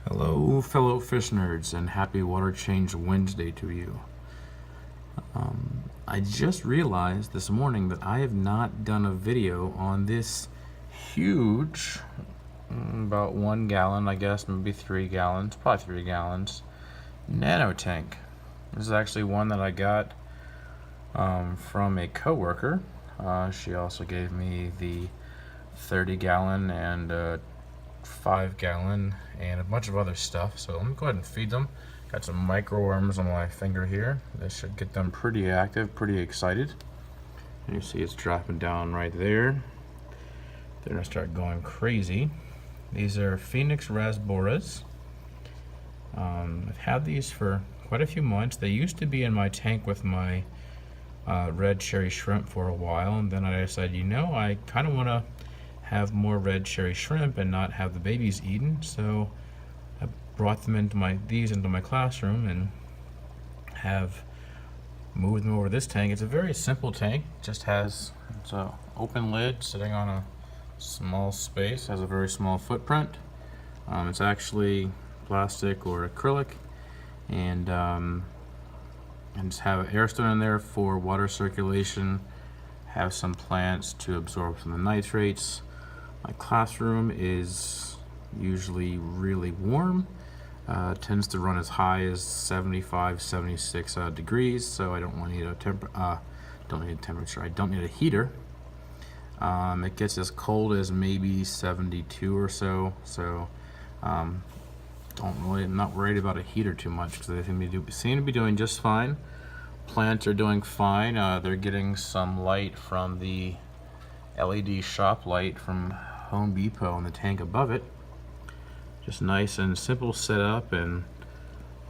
Hello, fellow fish nerds, and happy Water Change Wednesday to you. I just realized this morning that I have not done a video on this huge, about 1 gallon, I guess, maybe 3 gallons, probably 3 gallons, nano tank. This is actually one that I got from a coworker. She also gave me the 30 gallon and 5 gallon and a bunch of other stuff. So let me go ahead and feed them. Got some microworms on my finger here. This should get them pretty active, pretty excited. And you see it's dropping down right there. They're gonna start going crazy. These are Phoenix Rasboras. I've had these for quite a few months. They used to be in my tank with my red cherry shrimp for a while, and then I decided, I kind of want to have more red cherry shrimp and not have the babies eaten, so I brought them into my classroom and have moved them over this tank. It's a very simple tank. It's an open lid sitting on a small space, has a very small footprint. It's actually plastic or acrylic, and just have an air stone in there for water circulation, have some plants to absorb some of the nitrates. My classroom is usually really warm, tends to run as high as 75, 76 degrees, so I don't need a temperature. I don't need a heater. It gets as cold as maybe 72 or so, I'm not worried about a heater too much because they seem to be doing just fine. Plants are doing fine. They're getting some light from the LED shop light from Home Depot in the tank above it. Just nice and simple setup, and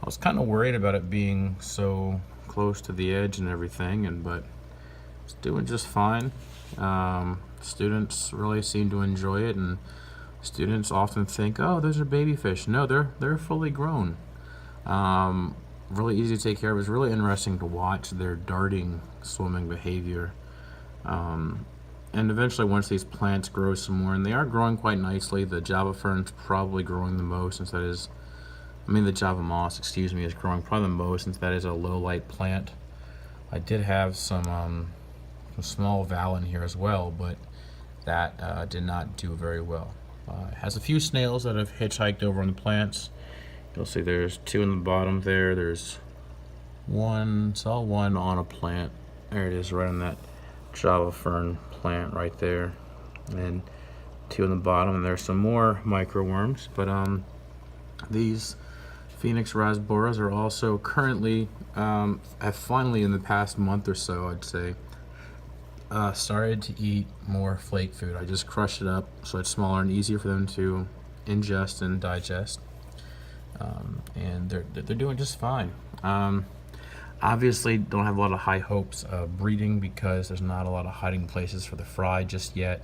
I was kind of worried about it being so close to the edge and everything, but it's doing just fine. Students really seem to enjoy it, and students often think, oh, those are baby fish. No, they're fully grown. Really easy to take care of. It's really interesting to watch their darting swimming behavior. And eventually, once these plants grow some more, and they are growing quite nicely, the Java fern's probably growing the most, since that is, the Java moss, excuse me, is growing probably the most, since that is a low light plant. I did have some small val in here as well, but that did not do very well. It has a few snails that have hitchhiked over on the plants. You'll see there's 2 in the bottom there. There's one, saw one on a plant. There it is, right on that Java fern plant right there. And 2 in the bottom, and there's some more microworms. But these Phoenix Rasboras are also currently, have finally in the past month or so, I'd say, started to eat more flake food. I just crushed it up so it's smaller and easier for them to ingest and digest. And they're doing just fine. Obviously don't have a lot of high hopes of breeding because there's not a lot of hiding places for the fry just yet.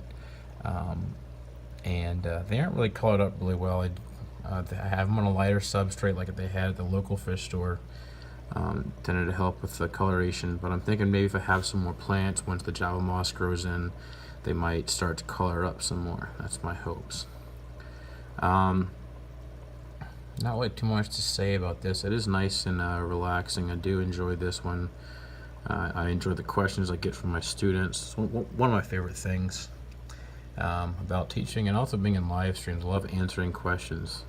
They aren't really colored up really well. I have them on a lighter substrate like they had at the local fish store. Tended to help with the coloration, but I'm thinking maybe if I have some more plants, once the Java moss grows in, they might start to color up some more. That's my hopes. Not really too much to say about this. It is nice and relaxing. I do enjoy this one. I enjoy the questions I get from my students. It's one of my favorite things about teaching and also being in live streams. I love answering questions.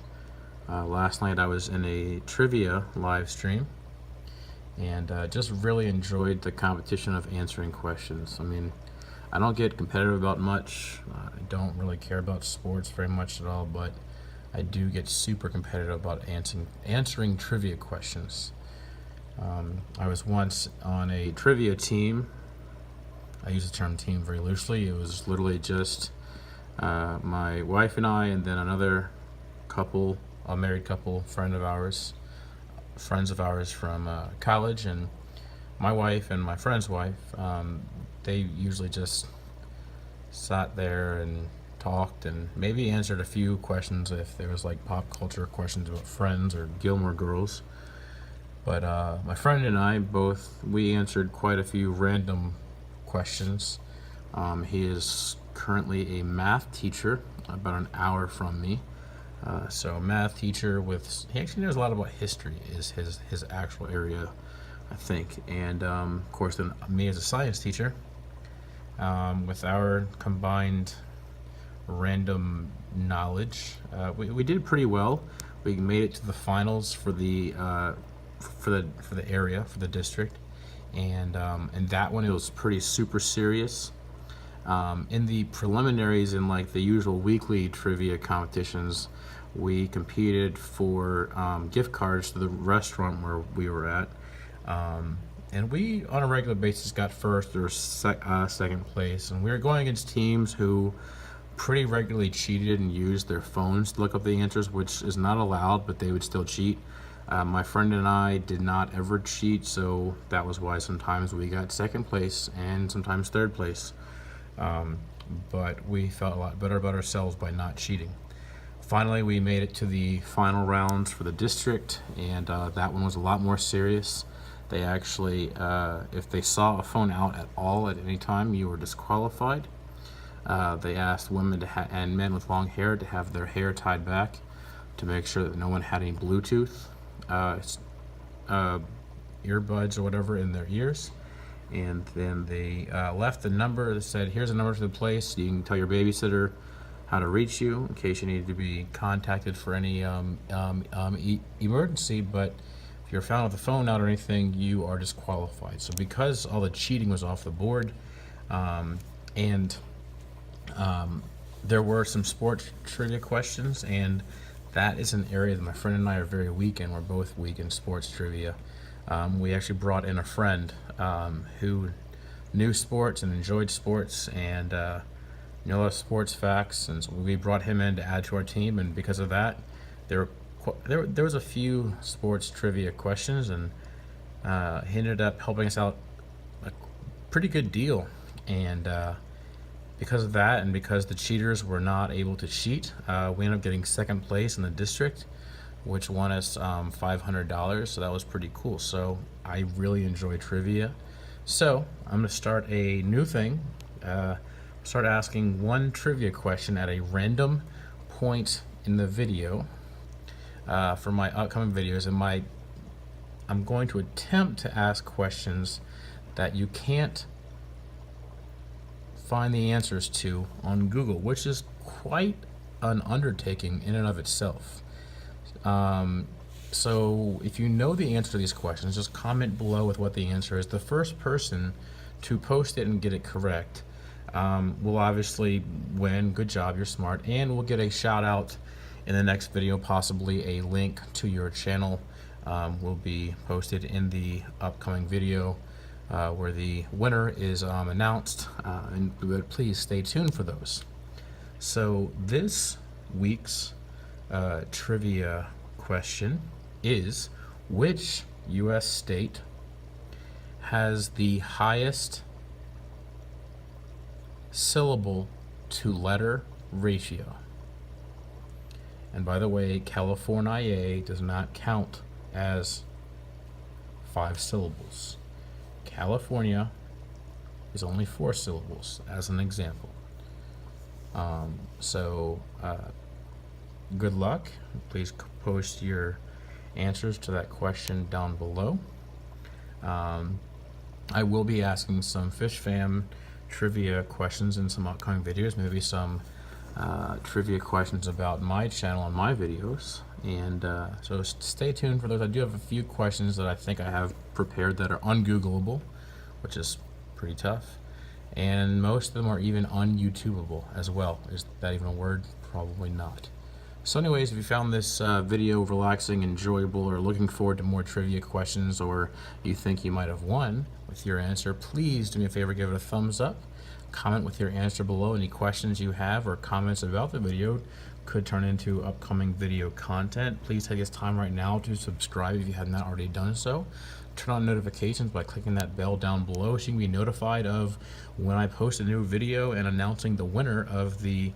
Last night I was in a trivia live stream, and just really enjoyed the competition of answering questions. I don't get competitive about much. I don't really care about sports very much at all, but I do get super competitive about answering trivia questions. I was once on a trivia team. I use the term team very loosely. It was literally just my wife and I, and then another couple, a married couple, friends of ours from college, and my wife and my friend's wife. They usually just sat there and talked and maybe answered a few questions if there was like pop culture questions about Friends or Gilmore Girls. But my friend and I we answered quite a few random questions. He is currently a math teacher about an hour from me. So a math teacher he actually knows a lot about history is his actual area, I think. And of course then me as a science teacher, with our combined random knowledge, we did pretty well. We made it to the finals for the area, for the district, and that one it was pretty super serious. In the preliminaries and like the usual weekly trivia competitions, we competed for gift cards to the restaurant where we were at, and we on a regular basis got first or second place, and we were going against teams who pretty regularly cheated and used their phones to look up the answers, which is not allowed, but they would still cheat. My friend and I did not ever cheat, so that was why sometimes we got second place and sometimes third place. But we felt a lot better about ourselves by not cheating. Finally, we made it to the final rounds for the district, and that one was a lot more serious. They actually, if they saw a phone out at all at any time, you were disqualified. They asked women and men with long hair to have their hair tied back to make sure that no one had any Bluetooth earbuds or whatever in their ears. And then they left the number that said, here's a number to the place. You can tell your babysitter how to reach you in case you need to be contacted for any emergency. But if you're found with the phone out or anything, you are disqualified. So because all the cheating was off the board, and there were some sports trivia questions, and that is an area that my friend and I are very weak in. We're both weak in sports trivia. We actually brought in a friend who knew sports and enjoyed sports and knew a lot of sports facts, and so we brought him in to add to our team. And because of that, there was a few sports trivia questions, and he ended up helping us out a pretty good deal. And because of that, and because the cheaters were not able to cheat, we ended up getting second place in the district, which won us $500. So that was pretty cool. So I really enjoy trivia. So I'm gonna start a new thing. Start asking one trivia question at a random point in the video for my upcoming videos. And I'm going to attempt to ask questions that you can't find the answers to on Google, which is quite an undertaking in and of itself. So if you know the answer to these questions, just comment below with what the answer is. The first person to post it and get it correct will obviously win. Good job, you're smart, and we'll get a shout out in the next video. Possibly a link to your channel will be posted in the upcoming video where the winner is announced, and please stay tuned for those. So this week's trivia question is, which U.S. state has the highest syllable to letter ratio? And by the way, California does not count as 5 syllables. California is only 4 syllables, as an example. Good luck. Please post your answers to that question down below. I will be asking some Fish Fam trivia questions in some upcoming videos, maybe some trivia questions about my channel and my videos. And so stay tuned for those. I do have a few questions that I think I have prepared that are ungoogleable, which is pretty tough. And most of them are even un-YouTubeable as well. Is that even a word? Probably not. So anyways, if you found this video relaxing, enjoyable, or looking forward to more trivia questions, or you think you might have won with your answer, please do me a favor, give it a thumbs up. Comment with your answer below. Any questions you have or comments about the video could turn into upcoming video content. Please take this time right now to subscribe if you have not already done so. Turn on notifications by clicking that bell down below so you can be notified of when I post a new video and announcing the winner of the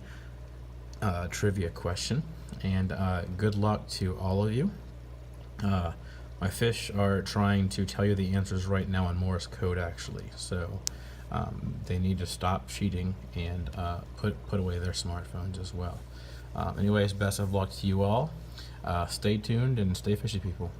trivia question. And good luck to all of you. My fish are trying to tell you the answers right now in Morse code, actually. So they need to stop cheating and put away their smartphones as well. Anyways, best of luck to you all. Stay tuned and stay fishy, people.